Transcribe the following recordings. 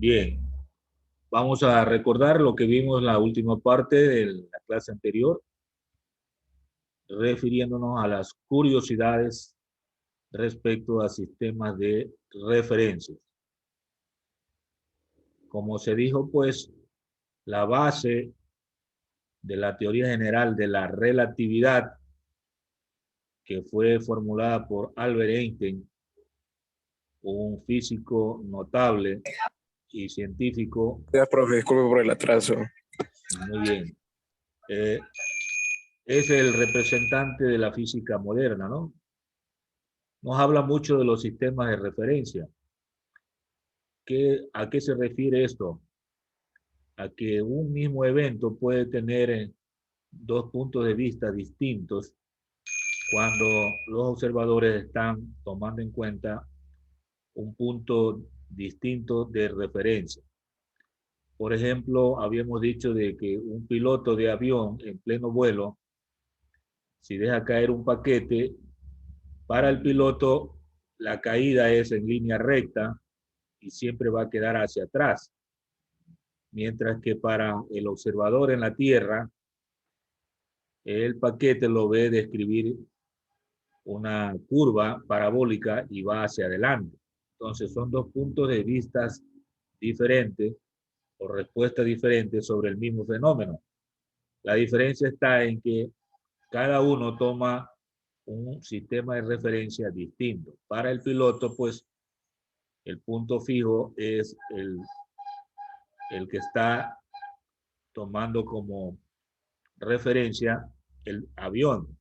Bien, vamos a recordar lo que vimos en la última parte de la clase anterior, refiriéndonos a las curiosidades respecto a sistemas de referencias. Como se dijo, pues, la base de la teoría general de la relatividad, que fue formulada por Albert Einstein, un físico notable y científico. Ya, profe, disculpe por el atraso. Muy bien. Es el representante de la física moderna, ¿no? Nos habla mucho de los sistemas de referencia. ¿A qué se refiere esto? A que un mismo evento puede tener dos puntos de vista distintos cuando los observadores están tomando en cuenta un punto distinto de referencia. Por ejemplo, habíamos dicho de que un piloto de avión en pleno vuelo, si deja caer un paquete, para el piloto la caída es en línea recta y siempre va a quedar hacia atrás. Mientras que para el observador en la Tierra, el paquete lo ve describir una curva parabólica y va hacia adelante. Entonces son dos puntos de vista diferentes o respuestas diferentes sobre el mismo fenómeno. La diferencia está en que cada uno toma un sistema de referencia distinto. Para el piloto, pues, el punto fijo es el que está tomando como referencia el avión.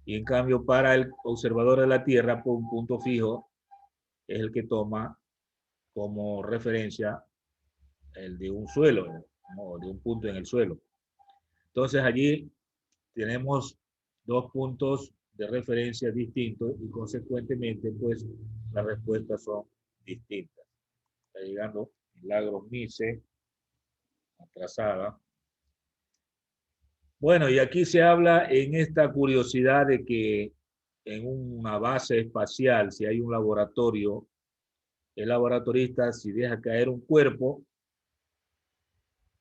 Y en cambio, para el observador de la Tierra, pues, un punto fijo es el que toma como referencia el de un suelo, ¿no? De un punto en el suelo. Entonces allí tenemos dos puntos de referencia distintos y consecuentemente pues las respuestas son distintas. Está llegando Milagros Mise, atrasada. Bueno, y aquí se habla en esta curiosidad de que en una base espacial, si hay un laboratorio, el laboratorista, si deja caer un cuerpo,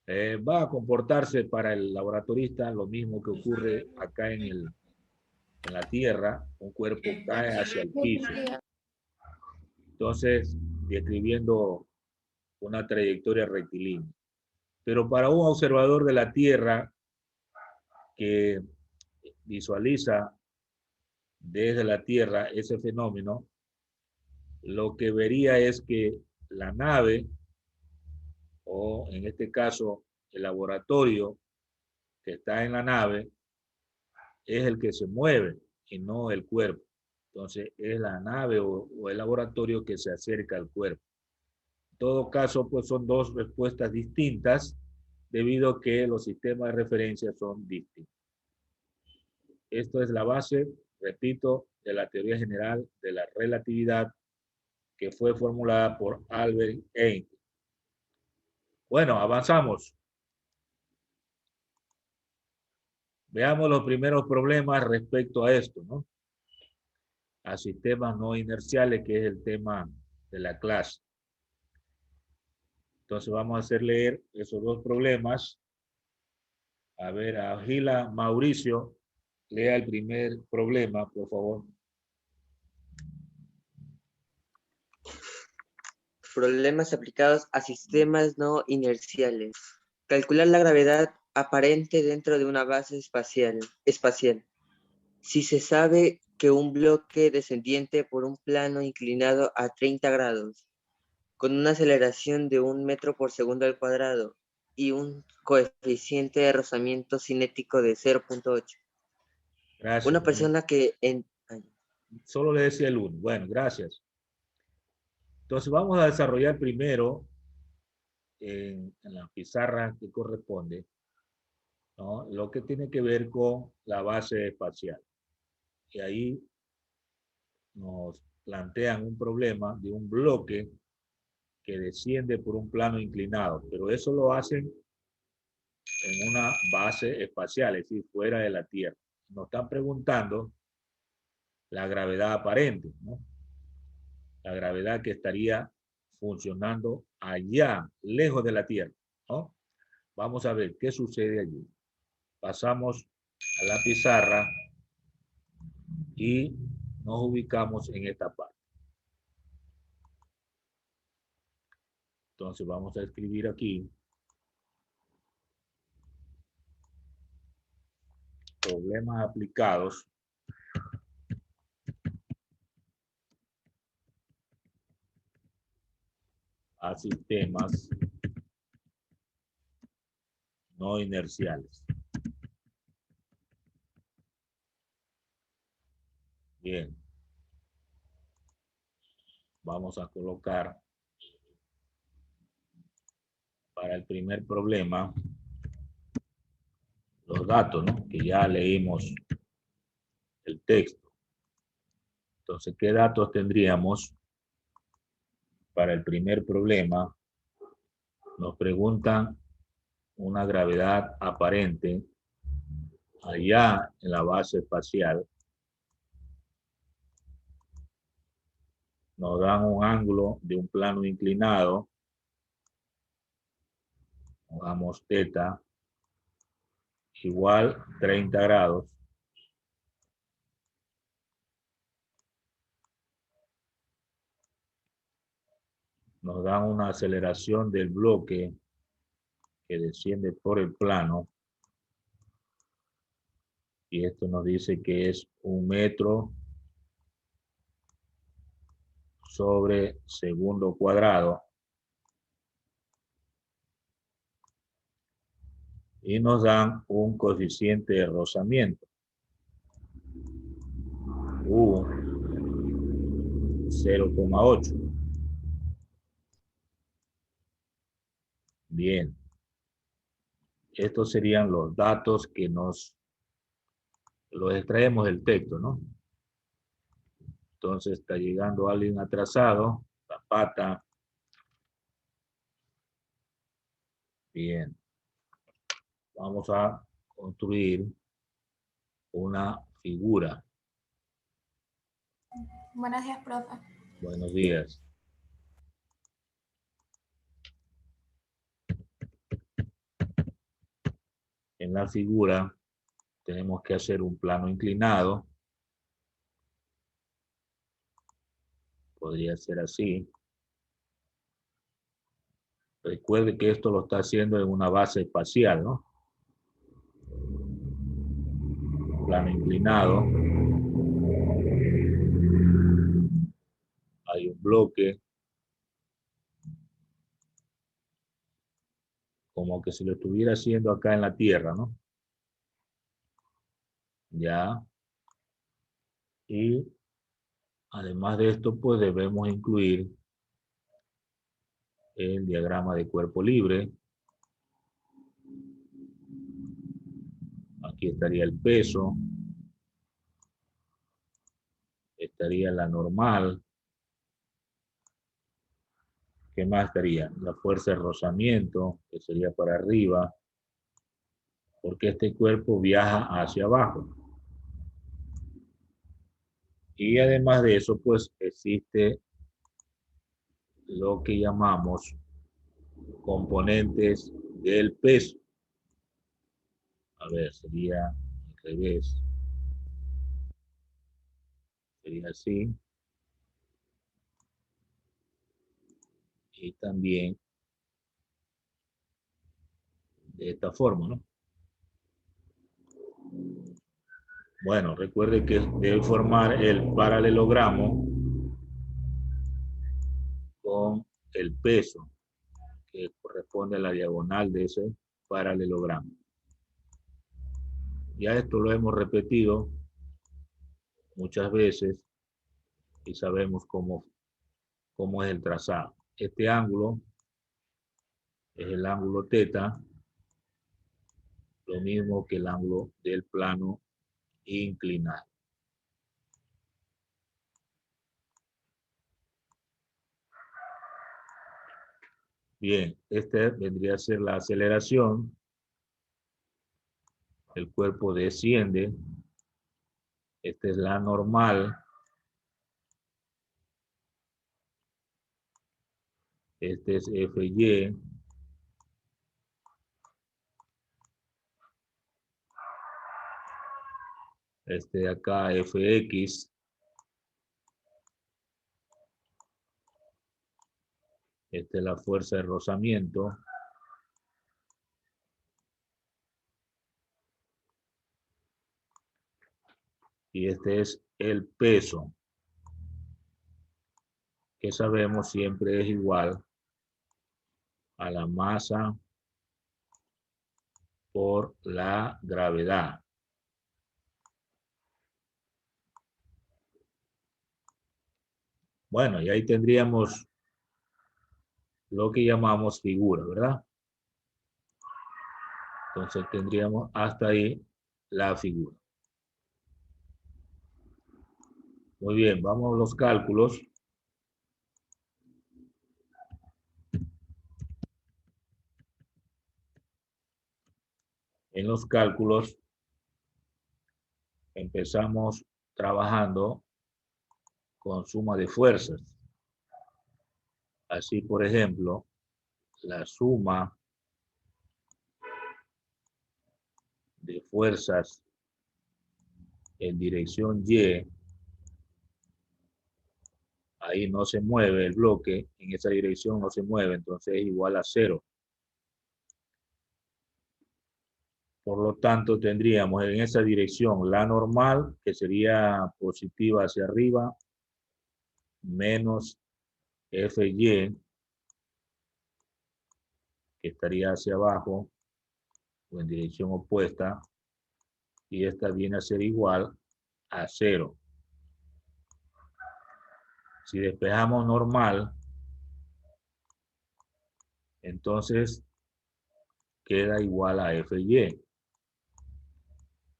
va a comportarse para el laboratorista lo mismo que ocurre acá en la Tierra, un cuerpo cae hacia el piso. Entonces, describiendo una trayectoria rectilínea. Pero para un observador de la Tierra que visualiza desde la Tierra ese fenómeno, lo que vería es que la nave, o en este caso el laboratorio que está en la nave, es el que se mueve y no el cuerpo. Entonces es la nave o el laboratorio que se acerca al cuerpo. En todo caso, pues son dos respuestas distintas debido a que los sistemas de referencia son distintos. Esto es la base, repito, de la teoría general de la relatividad que fue formulada por Albert Einstein. Bueno, avanzamos. Veamos los primeros problemas respecto a esto, ¿no? A sistemas no inerciales, que es el tema de la clase. Entonces vamos a hacer leer esos dos problemas. A ver, a Gila Mauricio, lea el primer problema, por favor. Problemas aplicados a sistemas no inerciales. Calcular la gravedad aparente dentro de una base espacial. Si se sabe que un bloque descendiente por un plano inclinado a 30 grados, con una aceleración de 1 metro por segundo al cuadrado y un coeficiente de rozamiento cinético de 0.8. Gracias. Una persona que Solo le decía el 1. Bueno, gracias. Entonces vamos a desarrollar primero en la pizarra que corresponde, ¿no? Lo que tiene que ver con la base espacial. Y ahí nos plantean un problema de un bloque que desciende por un plano inclinado, pero eso lo hacen en una base espacial, es decir, fuera de la Tierra. Nos están preguntando la gravedad aparente, ¿no? La gravedad que estaría funcionando allá, lejos de la Tierra, ¿no? Vamos a ver qué sucede allí. Pasamos a la pizarra y nos ubicamos en esta parte. Entonces vamos a escribir aquí problemas aplicados a sistemas no inerciales. Bien. Vamos a colocar para el primer problema los datos, ¿no? Que ya leímos el texto. Entonces, ¿qué datos tendríamos para el primer problema? Nos preguntan una gravedad aparente allá en la base espacial. Nos dan un ángulo de un plano inclinado. Pongamos θ igual 30 grados. Nos dan una aceleración del bloque que desciende por el plano. Y esto nos dice que es 1 metro sobre segundo cuadrado. Y nos dan un coeficiente de rozamiento. U 0,8. Bien. Estos serían los datos que los extraemos del texto, ¿no? Entonces está llegando alguien atrasado. Zapata. Bien. Vamos a construir una figura. Buenos días, profe. Buenos días. En la figura tenemos que hacer un plano inclinado. Podría ser así. Recuerde que esto lo está haciendo en una base espacial, ¿no? Plano inclinado. Hay un bloque. Como que si lo estuviera haciendo acá en la Tierra, ¿no? Ya. Y además de esto, pues debemos incluir el diagrama de cuerpo libre. Aquí estaría el peso. Estaría la normal. ¿Qué más estaría? La fuerza de rozamiento, que sería para arriba, porque este cuerpo viaja hacia abajo. Y además de eso, pues existe lo que llamamos componentes del peso. A ver, sería al revés. Sería así. Y también de esta forma, ¿no? Bueno, recuerde que debe formar el paralelogramo con el peso que corresponde a la diagonal de ese paralelogramo. Ya esto lo hemos repetido muchas veces y sabemos cómo es el trazado. Este ángulo es el ángulo θ, lo mismo que el ángulo del plano inclinado. Bien, esta vendría a ser la aceleración. El cuerpo desciende. Esta es la normal. Este es FY. Este de acá, FX. Esta es la fuerza de rozamiento. Y este es el peso, que sabemos siempre es igual a la masa por la gravedad. Bueno, y ahí tendríamos lo que llamamos figura, ¿verdad? Entonces tendríamos hasta ahí la figura. Muy bien, vamos a los cálculos. En los cálculos empezamos trabajando con suma de fuerzas. Así, por ejemplo, la suma de fuerzas en dirección Y, ahí no se mueve el bloque, en esa dirección no se mueve, entonces es igual a 0. Por lo tanto, tendríamos en esa dirección la normal, que sería positiva hacia arriba, menos FY, que estaría hacia abajo, o en dirección opuesta, y esta viene a ser igual a 0. Si despejamos normal, entonces queda igual a FY.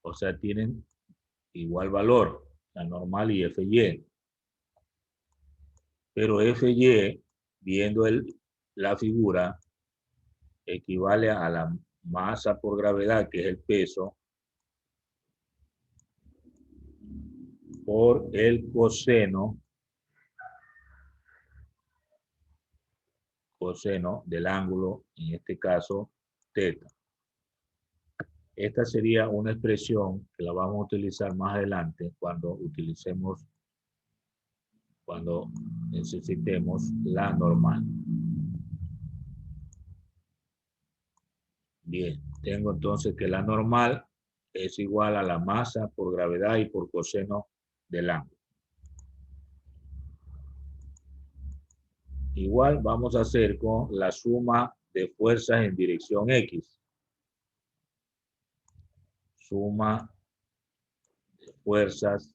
O sea, tienen igual valor, la normal y FY. Pero FY, viendo la figura, equivale a la masa por gravedad, que es el peso, por el coseno del ángulo, en este caso, teta. Esta sería una expresión que la vamos a utilizar más adelante cuando necesitemos la normal. Bien, tengo entonces que la normal es igual a la masa por gravedad y por coseno del ángulo. Igual vamos a hacer con la suma de fuerzas en dirección X. Suma de fuerzas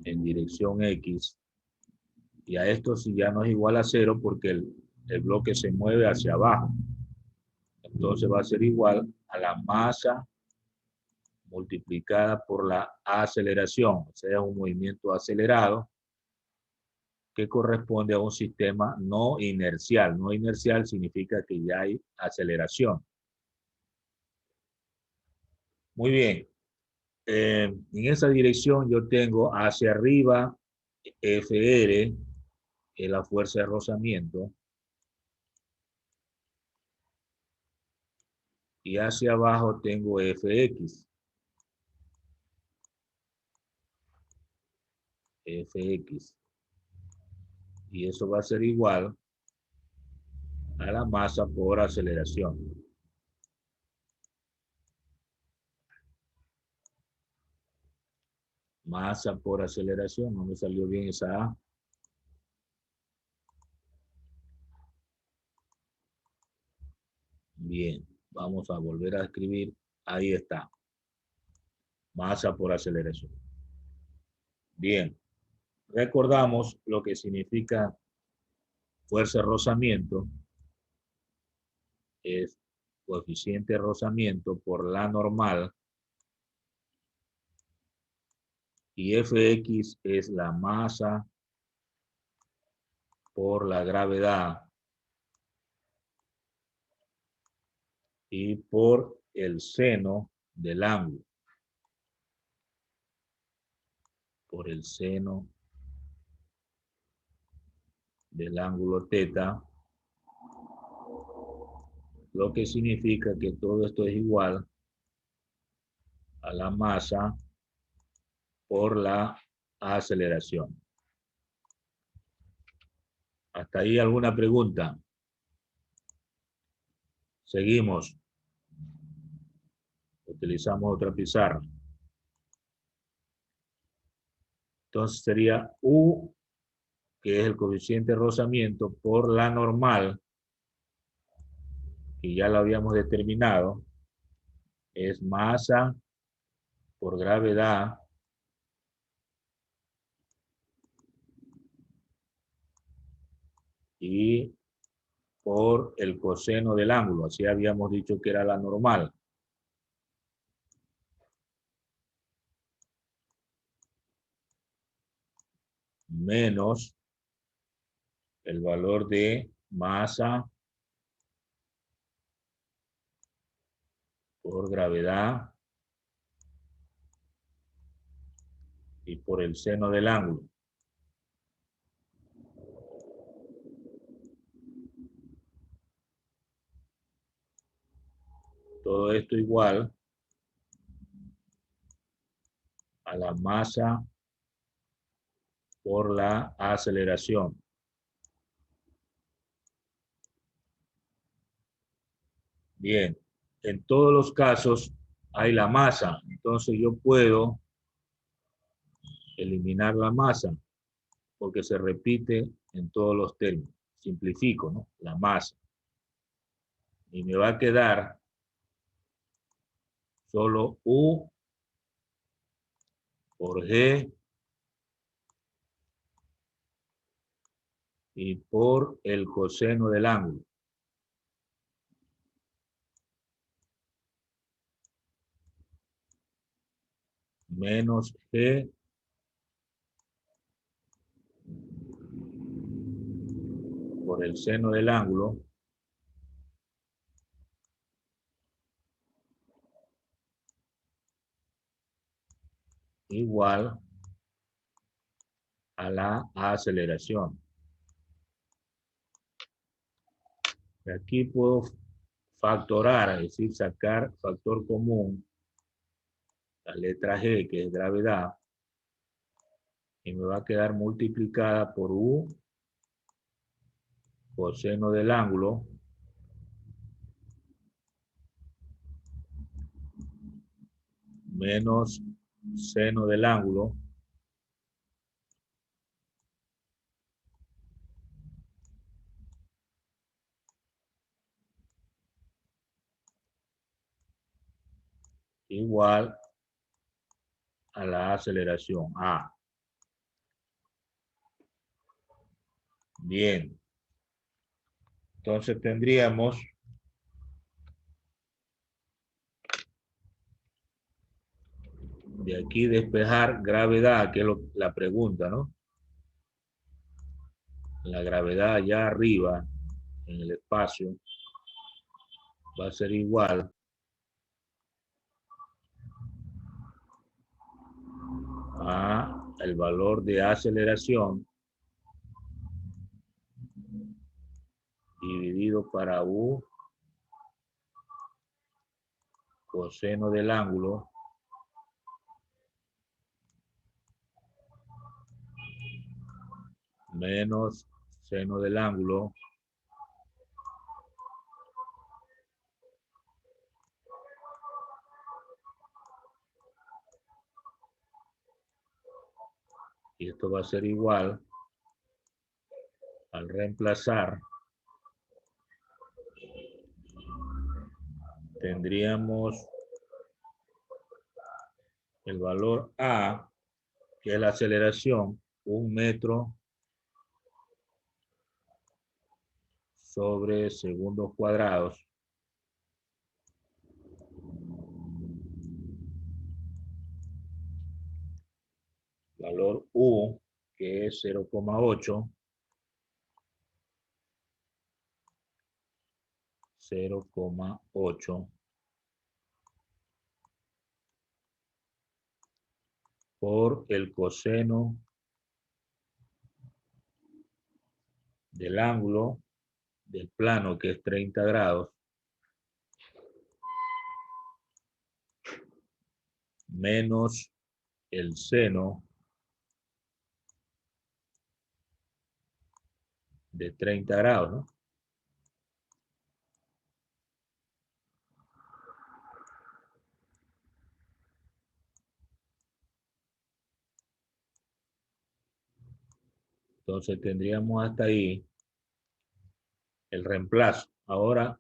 en dirección X. Y a esto sí ya no es igual a 0 porque el bloque se mueve hacia abajo. Entonces va a ser igual a la masa multiplicada por la aceleración. O sea, un movimiento acelerado que corresponde a un sistema no inercial. No inercial significa que ya hay aceleración. Muy bien. En esa dirección yo tengo hacia arriba FR, que es la fuerza de rozamiento, y hacia abajo tengo FX. FX. Y eso va a ser igual a la masa por aceleración. Masa por aceleración, no me salió bien esa A. Bien, vamos a volver a escribir. Ahí está. Masa por aceleración. Bien, recordamos lo que significa fuerza de rozamiento. Es coeficiente de rozamiento por la normal. Y Fx es la masa por la gravedad y por el seno del ángulo. Por el seno del ángulo teta, lo que significa que todo esto es igual a la masa por la aceleración. ¿Hasta ahí alguna pregunta? Seguimos. Utilizamos otra pizarra. Entonces sería U, que es el coeficiente de rozamiento, por la normal, que ya lo habíamos determinado, es masa por gravedad y por el coseno del ángulo. Así habíamos dicho que era la normal. Menos el valor de masa por gravedad y por el seno del ángulo. Todo esto igual a la masa por la aceleración. Bien, en todos los casos hay la masa, entonces yo puedo eliminar la masa porque se repite en todos los términos. Simplifico, ¿no? La masa. Y me va a quedar solo U por G y por el coseno del ángulo. Menos G por el seno del ángulo igual a la aceleración. Aquí puedo factorar, es decir, sacar factor común, la letra G, que es gravedad, y me va a quedar multiplicada por U coseno del ángulo menos seno del ángulo igual a la aceleración A. Bien. Entonces tendríamos de aquí despejar gravedad, que es la pregunta, ¿no? La gravedad allá arriba, en el espacio, va a ser igual a el valor de aceleración dividido para U coseno del ángulo menos seno del ángulo y esto va a ser igual al reemplazar tendríamos el valor A, que es la aceleración, 1 metro sobre segundos cuadrados. Valor U, que es 0,8. 0,8 por el coseno del ángulo del plano, que es 30 grados, menos el seno de 30 grados, ¿no? Entonces tendríamos hasta ahí el reemplazo. Ahora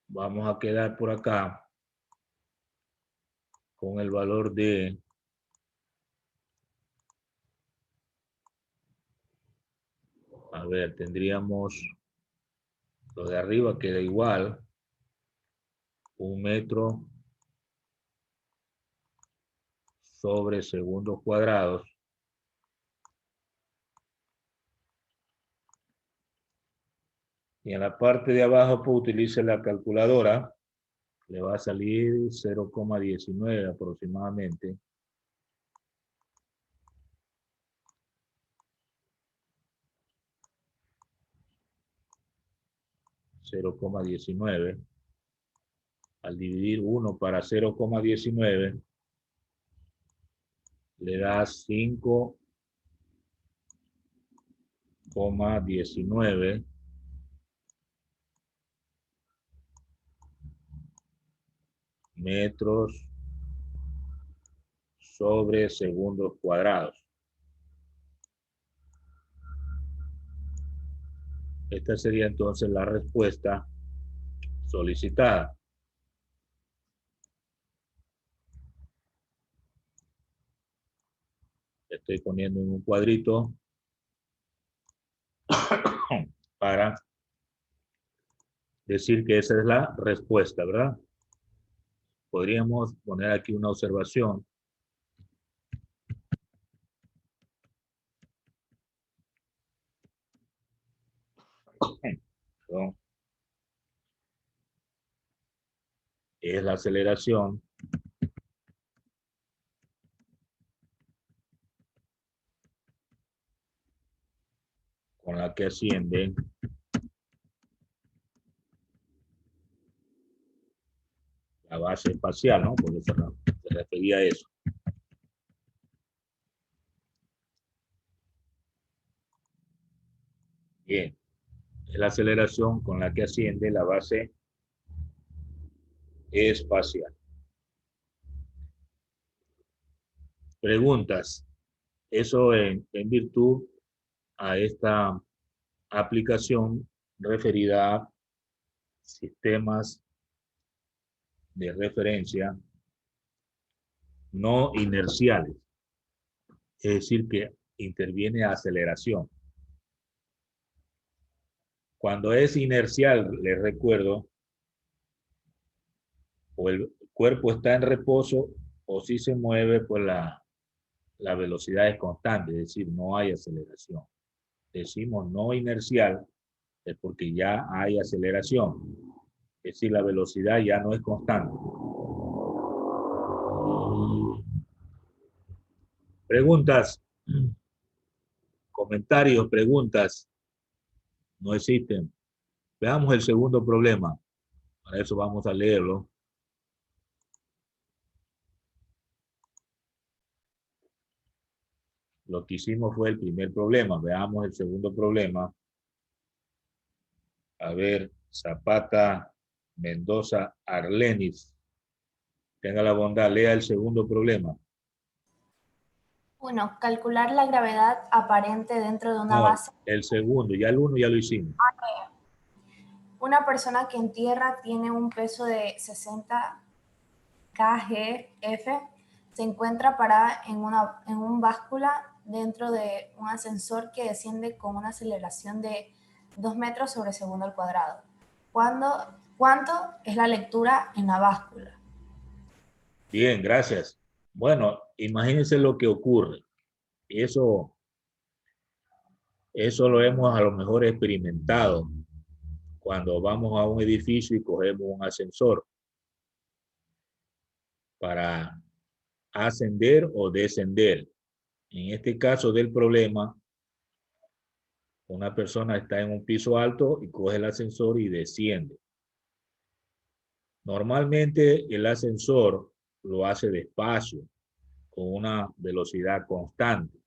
vamos a quedar por acá con el valor de tendríamos lo de arriba queda igual, 1 metro sobre segundos cuadrados. Y en la parte de abajo, pues utilice la calculadora. Le va a salir 0,19 aproximadamente. $0,19. Al dividir 1 para 0,19, le da 5,19 metros sobre segundos cuadrados. Esta sería entonces la respuesta solicitada. Estoy poniendo en un cuadrito para decir que esa es la respuesta, ¿verdad? Podríamos poner aquí una observación. Perdón. Es la aceleración con la que asciende la base espacial, ¿no? Porque se refería a eso. Bien, es la aceleración con la que asciende la base espacial. Preguntas. Eso en virtud a esta aplicación referida a sistemas de referencia no inerciales. Es decir, que interviene aceleración. Cuando es inercial, les recuerdo, o el cuerpo está en reposo o si se mueve, pues la velocidad es constante, es decir, no hay aceleración. Decimos no inercial, es porque ya hay aceleración, es decir, la velocidad ya no es constante. Preguntas, comentarios, preguntas, no existen. Veamos el segundo problema. Para eso vamos a leerlo. Lo que hicimos fue el primer problema. Veamos el segundo problema. A ver, Zapata, Mendoza, Arlenis. Tenga la bondad, lea el segundo problema. 1. Calcular la gravedad aparente dentro de una base. El segundo, ya el uno ya lo hicimos. Una persona que en tierra tiene un peso de 60 kgf se encuentra parada en un báscula dentro de un ascensor que desciende con una aceleración de 2 metros sobre segundo al cuadrado. ¿Cuánto es la lectura en la báscula? Bien, gracias. Bueno, imagínense lo que ocurre. Eso lo hemos a lo mejor experimentado cuando vamos a un edificio y cogemos un ascensor para ascender o descender. En este caso del problema, una persona está en un piso alto y coge el ascensor y desciende. Normalmente el ascensor lo hace despacio, con una velocidad constante,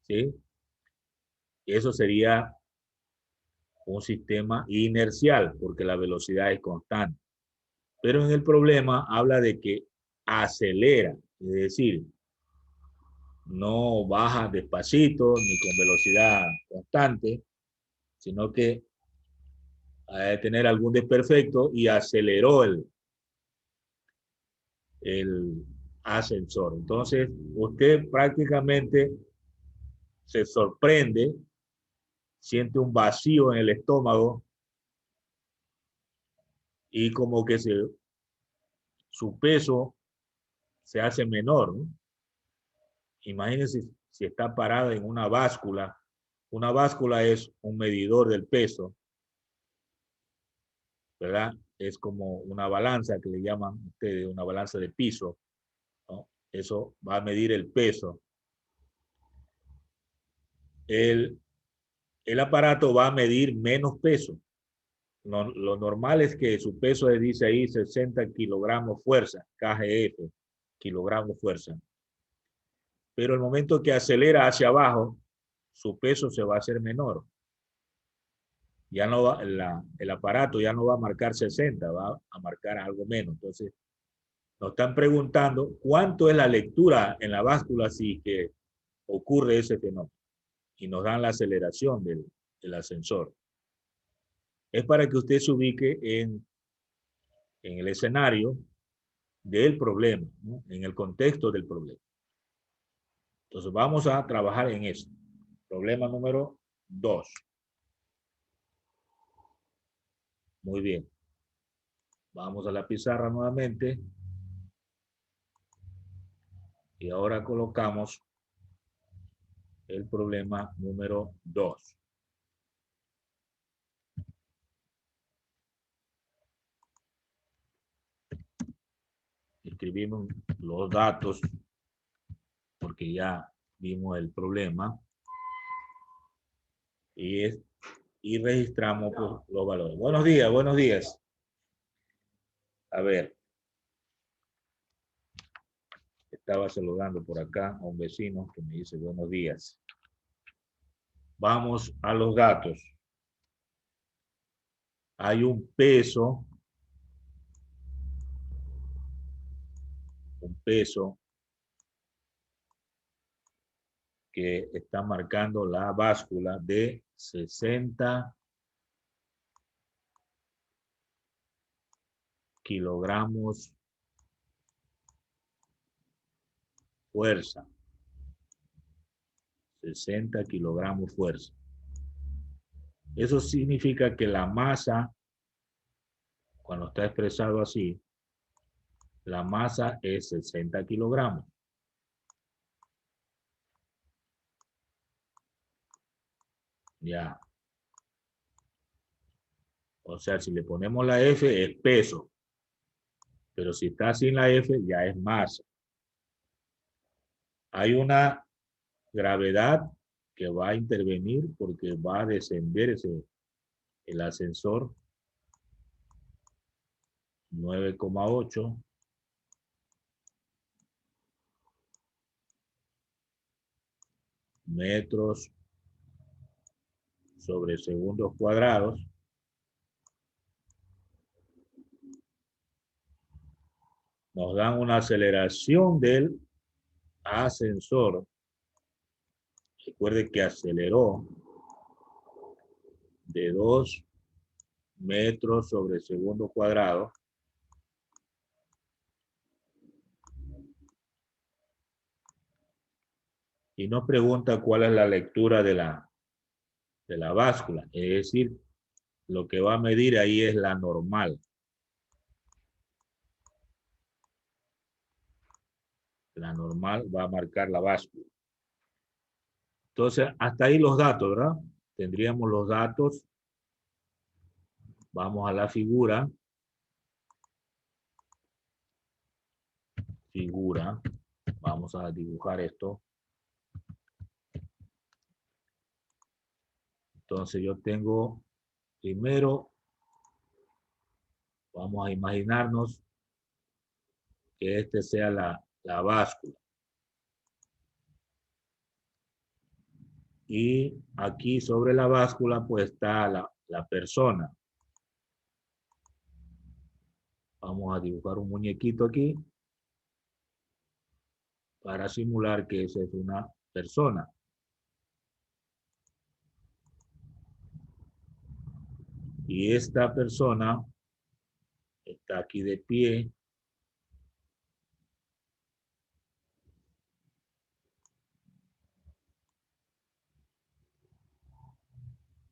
¿sí? Eso sería un sistema inercial, porque la velocidad es constante. Pero en el problema habla de que acelera, es decir, no baja despacito ni con velocidad constante, sino que ha de tener algún desperfecto y aceleró el ascensor. Entonces, usted prácticamente se sorprende, siente un vacío en el estómago y como que su peso se hace menor, ¿no? Imagínense si está parada en una báscula. Una báscula es un medidor del peso, ¿verdad? Es como una balanza que le llaman ustedes, una balanza de piso, ¿no? Eso va a medir el peso. El aparato va a medir menos peso. Lo normal es que su peso dice ahí 60 kilogramos fuerza, kgf, kilogramos fuerza. Pero el momento que acelera hacia abajo, su peso se va a hacer menor. Ya no va, el aparato ya no va a marcar 60, va a marcar algo menos. Entonces, nos están preguntando cuánto es la lectura en la báscula si que ocurre ese fenómeno. Y nos dan la aceleración del ascensor. Es para que usted se ubique en el escenario del problema, ¿no? En el contexto del problema. Entonces, vamos a trabajar en eso. Problema número 2. Muy bien. Vamos a la pizarra nuevamente. Y ahora colocamos el problema número 2. Escribimos los datos porque ya vimos el problema y registramos pues, los valores. Buenos días, buenos días. A ver. Estaba saludando por acá a un vecino que me dice buenos días. Vamos a los datos. Hay un peso que está marcando la báscula de 60 kilogramos fuerza. 60 kilogramos fuerza. Eso significa que la masa, cuando está expresado así, la masa es 60 kilogramos. Ya. O sea, si le ponemos la F es peso. Pero si está sin la F ya es masa. Hay una gravedad que va a intervenir porque va a descender el ascensor 9,8 metros sobre segundos cuadrados. Nos dan una aceleración del ascensor. Recuerde que aceleró de 2 metros sobre segundo cuadrado. Y nos pregunta cuál es la lectura de la báscula. Es decir, lo que va a medir ahí es la normal. La normal va a marcar la báscula. Entonces, hasta ahí los datos, ¿verdad? Tendríamos los datos. Vamos a la figura. Figura. Vamos a dibujar esto. Entonces, yo tengo primero, vamos a imaginarnos que este sea la báscula. Y aquí sobre la báscula pues está la persona. Vamos a dibujar un muñequito aquí para simular que esa es una persona. Y esta persona está aquí de pie.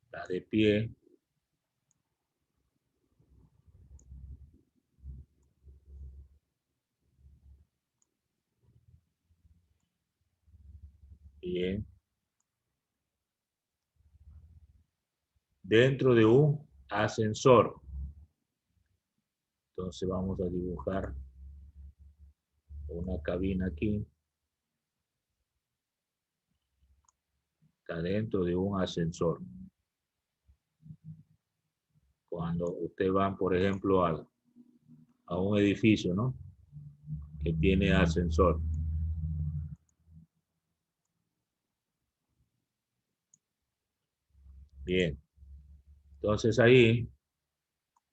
Está de pie. Bien. Dentro de un ascensor. Entonces vamos a dibujar una cabina aquí. Está dentro de un ascensor. Cuando ustedes van, por ejemplo, a un edificio, ¿no? Que tiene ascensor. Bien. Entonces ahí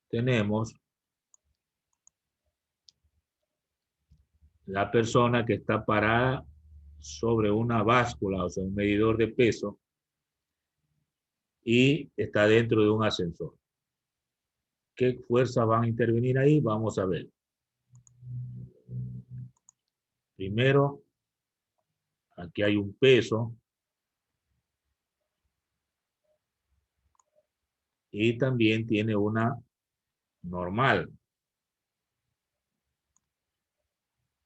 tenemos la persona que está parada sobre una báscula, o sea, un medidor de peso, y está dentro de un ascensor. ¿Qué fuerzas van a intervenir ahí? Vamos a ver. Primero, aquí hay un peso. Y también tiene una normal.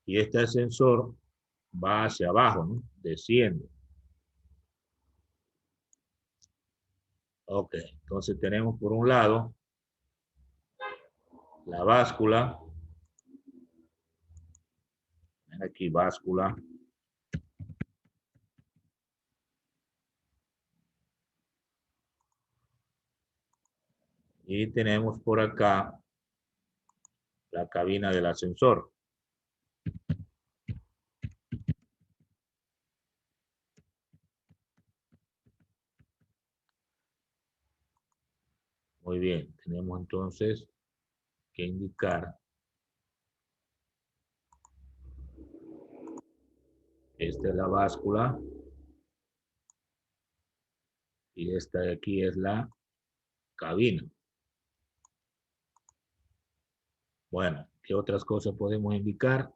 Y este ascensor va hacia abajo, ¿no? Desciende. Ok, entonces tenemos por un lado la báscula. Aquí báscula. Y tenemos por acá la cabina del ascensor. Muy bien, tenemos entonces que indicar esta es la báscula y esta de aquí es la cabina. Bueno, ¿qué otras cosas podemos indicar?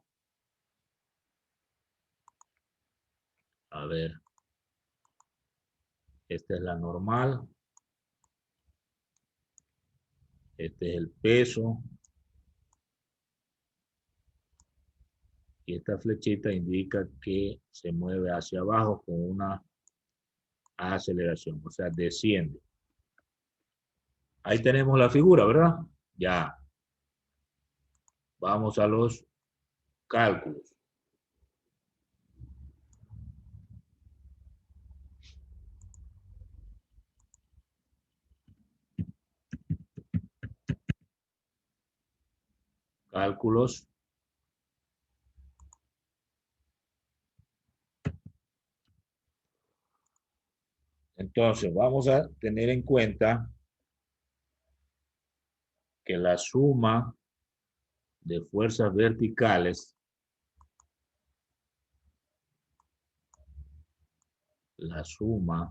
A ver, esta es la normal. Este es el peso. Y esta flechita indica que se mueve hacia abajo con una aceleración, o sea, desciende. Ahí tenemos la figura, ¿verdad? Ya. Vamos a los cálculos. Cálculos. Entonces, vamos a tener en cuenta que la suma de fuerzas verticales, la suma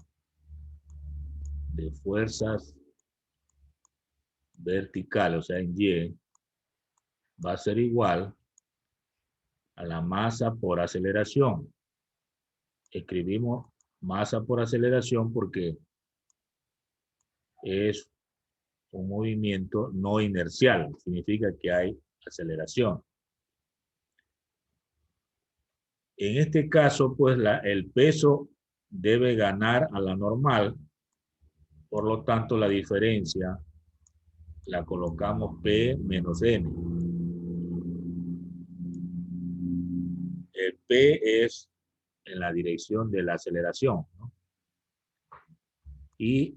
de fuerzas verticales, o sea, en Y, va a ser igual a la masa por aceleración. Escribimos masa por aceleración porque es un movimiento no inercial, significa que hay aceleración. En este caso, pues el peso debe ganar a la normal, por lo tanto la diferencia la colocamos P menos N. El P es en la dirección de la aceleración, ¿no? Y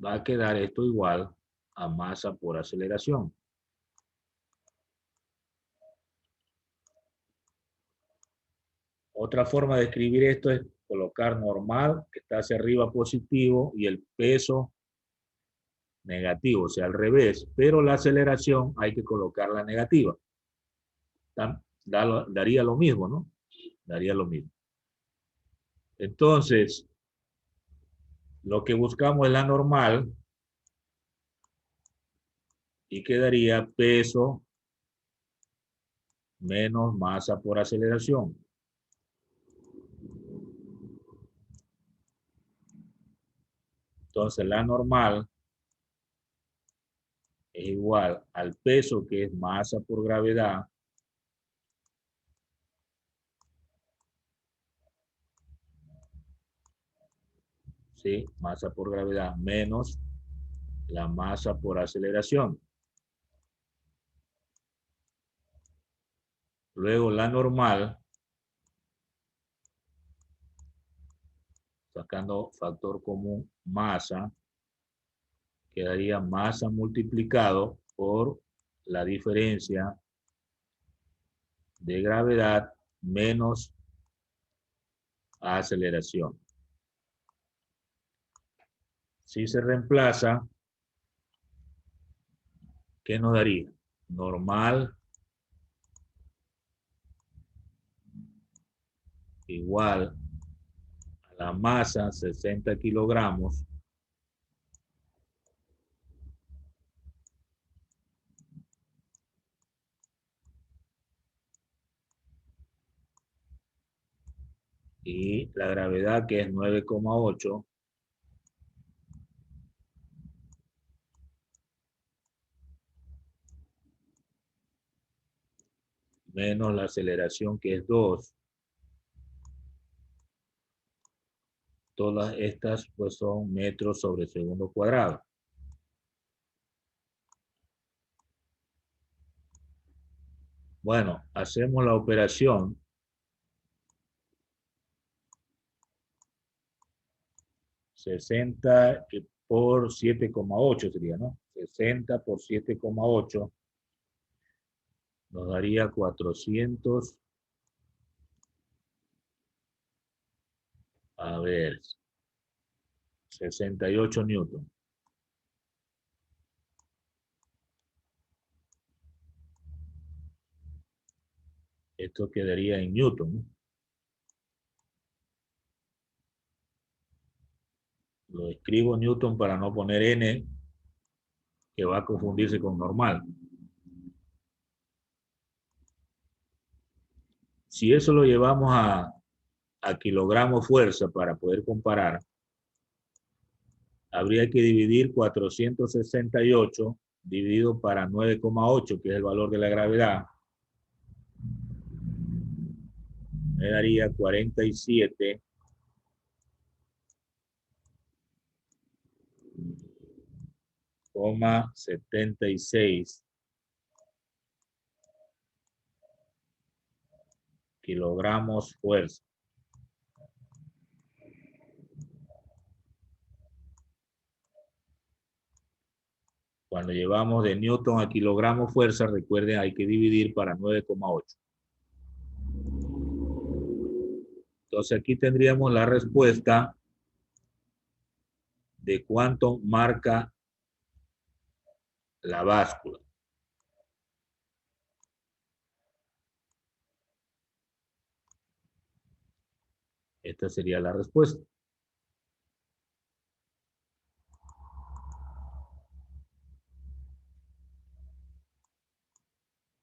va a quedar esto igual a masa por aceleración. Otra forma de escribir esto es colocar normal, que está hacia arriba positivo, y el peso negativo, o sea, al revés. Pero la aceleración hay que colocarla negativa. Daría lo mismo, ¿no? Daría lo mismo. Entonces, lo que buscamos es la normal y quedaría peso menos masa por aceleración. Entonces, la normal es igual al peso, que es masa por gravedad, ¿sí? Masa por gravedad menos la masa por aceleración. Luego la normal, sacando factor común masa, quedaría masa multiplicado por la diferencia de gravedad menos aceleración. Si se reemplaza, ¿qué nos daría? Normal igual a la masa, 60 kilogramos, y la gravedad, que es 9,8, menos la aceleración, que es 2. Todas estas pues son metros sobre segundo cuadrado. Bueno, hacemos la operación. $60 por 7,8 sería, ¿no? 60 por 7,8 nos daría 400. A ver, 68 newton. Esto quedaría en newton, ¿no? Lo escribo newton para no poner n, que va a confundirse con normal. Si eso lo llevamos a kilogramos fuerza para poder comparar, habría que dividir 468 dividido para 9,8, que es el valor de la gravedad. Me daría 47,76 kilogramos fuerza. Cuando llevamos de newton a kilogramo fuerza, recuerden, hay que dividir para 9,8. Entonces aquí tendríamos la respuesta de cuánto marca la báscula. Esta sería la respuesta.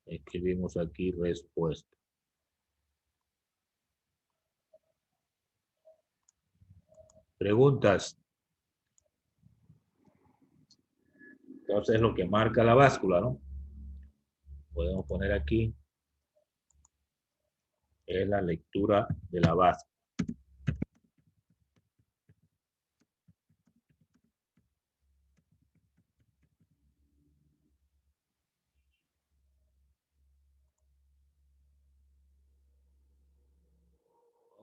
Escribimos aquí respuesta. Preguntas. Entonces es lo que marca la báscula, ¿no? Podemos poner aquí. Es la lectura de la báscula.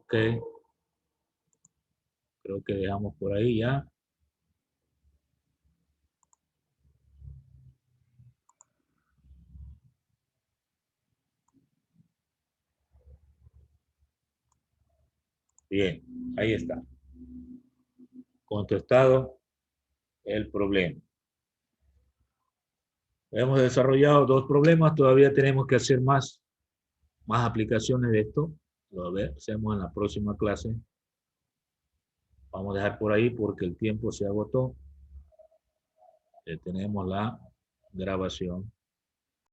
Ok. Creo que dejamos por ahí ya. Bien. Ahí está. Contestado el problema. Hemos desarrollado 2 problemas, todavía tenemos que hacer más aplicaciones de esto. Lo hacemos en la próxima clase. Vamos a dejar por ahí porque el tiempo se agotó. Tenemos la grabación.